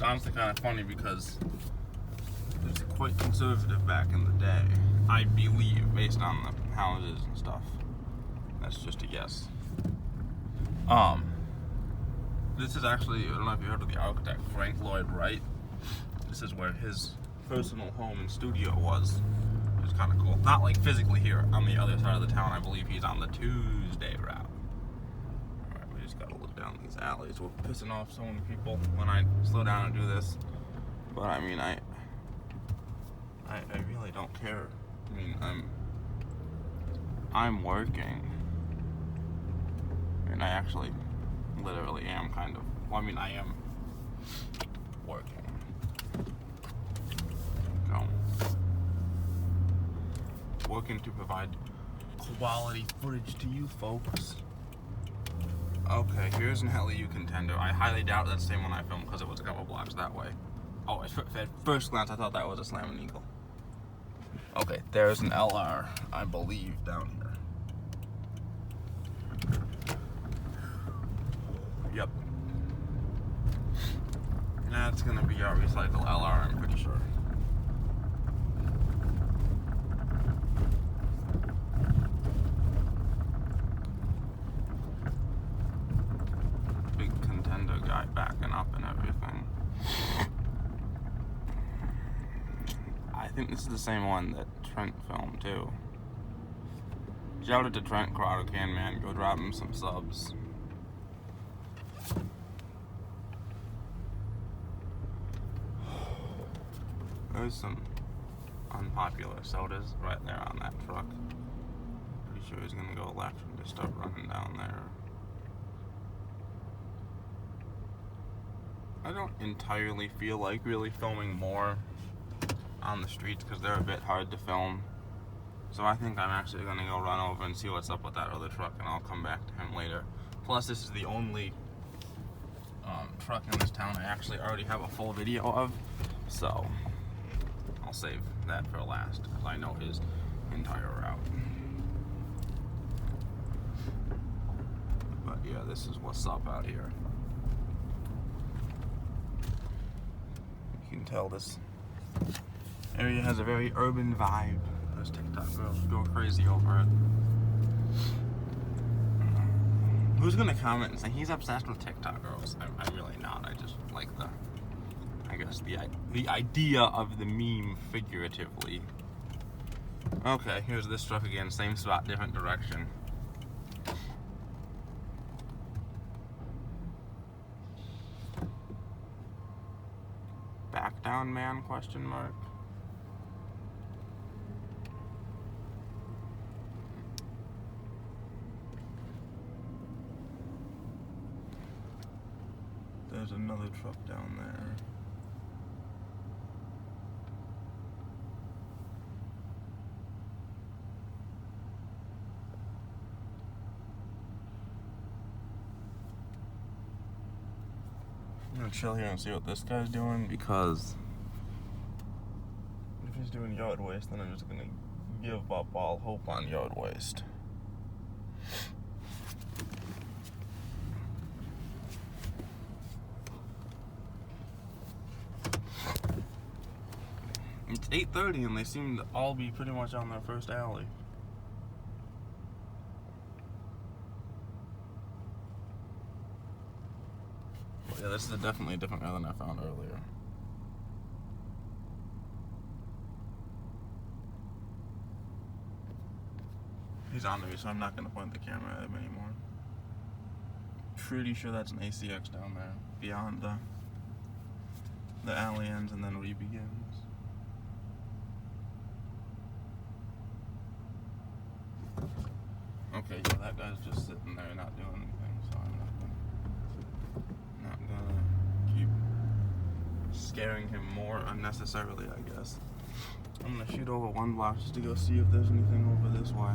honestly kind of funny because it was quite conservative back in the day. I believe, based on the houses and stuff. That's just a guess. This is actually, I don't know if you heard of the architect, Frank Lloyd Wright. This is where his personal home and studio was. It was kind of cool. Not like physically here, on the other side of the town. I believe he's on the Tuesday route. Alright, we just gotta look down these alleys. We're pissing off so many people when I slow down and do this. But I mean, I really don't care. I mean, I'm working. And I actually literally am kind of, well, I mean, I am working. So, working to provide quality footage to you folks. Okay, here's an LEU Contender. I highly doubt that's the same one I filmed because it was a couple blocks that way. Oh, at first glance, I thought that was a Slam & Eagle. Okay, there's an LR, I believe, down here. Yep. That's gonna be our recycle LR, I'm pretty sure. Big Contender guy backing up and everything. I think this is the same one that Trent filmed too. Shout out to Trent Crowder Can Man, go drop him some subs. There's some unpopular sodas right there on that truck. Pretty sure he's gonna go left and just start running down there. I don't entirely feel like really filming more on the streets because they're a bit hard to film. So I think I'm actually gonna go run over and see what's up with that other truck, and I'll come back to him later. Plus, this is the only truck in this town I actually already have a full video of, so I'll save that for last because I know his entire route. But yeah, this is what's up out here. You can tell this area has a very urban vibe. Those TikTok girls go crazy over it. Who's gonna comment and say he's obsessed with TikTok girls? I'm really not. I just like the idea of the meme figuratively. Okay, here's this truck again. Same spot, different direction. Back down, man? Question mark. There's another truck down there. I'm gonna chill here and see what this guy's doing, because if he's doing yard waste, then I'm just gonna give up all hope on yard waste. It's 8:30 and they seem to all be pretty much on their first alley. But yeah, this is definitely a different guy than I found earlier. He's on me, so I'm not going to point the camera at him anymore. Pretty sure that's an ACX down there, beyond the alley ends and then re-begins. Okay, yeah, that guy's just sitting there not doing anything, so I'm not gonna keep scaring him more unnecessarily, I guess. I'm gonna shoot over one block just to go see if there's anything over this way.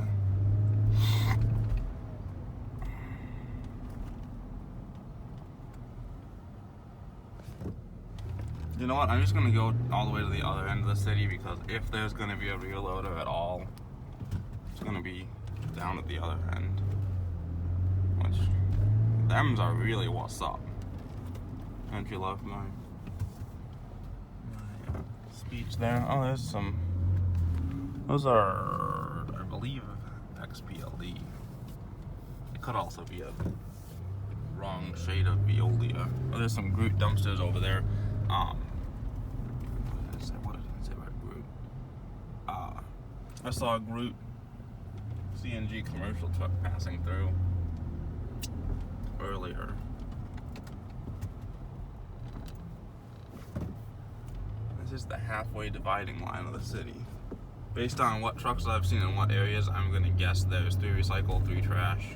You know what, I'm just gonna go all the way to the other end of the city, because if there's gonna be a rear loader at all, it's gonna be down at the other end. Which, thems are really what's up. Don't you love me? speech there. Oh, there's some. Those are, I believe, XPLD. It could also be a wrong shade of Veolia. Oh, there's some Groot dumpsters over there. What did I say about Groot? I saw a Groot CNG commercial truck passing through earlier. This is the halfway dividing line of the city. Based on what trucks I've seen in what areas, I'm gonna guess there's 3 recycle, 3 trash,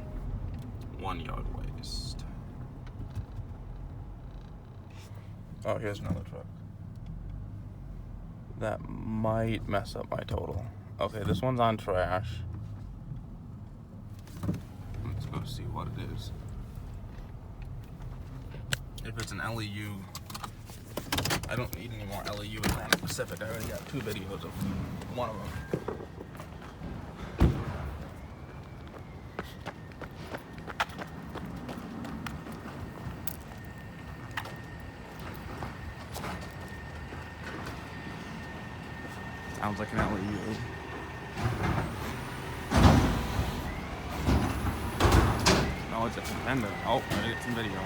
1 yard waste. Oh, here's another truck. That might mess up my total. Okay, this one's on trash. Let's go see what it is. If it's an LEU, I don't need any more LEU Atlantic Pacific. I already got 2 videos of one of them. Sounds like an LEU. No, it's a contender. Oh, I get some video.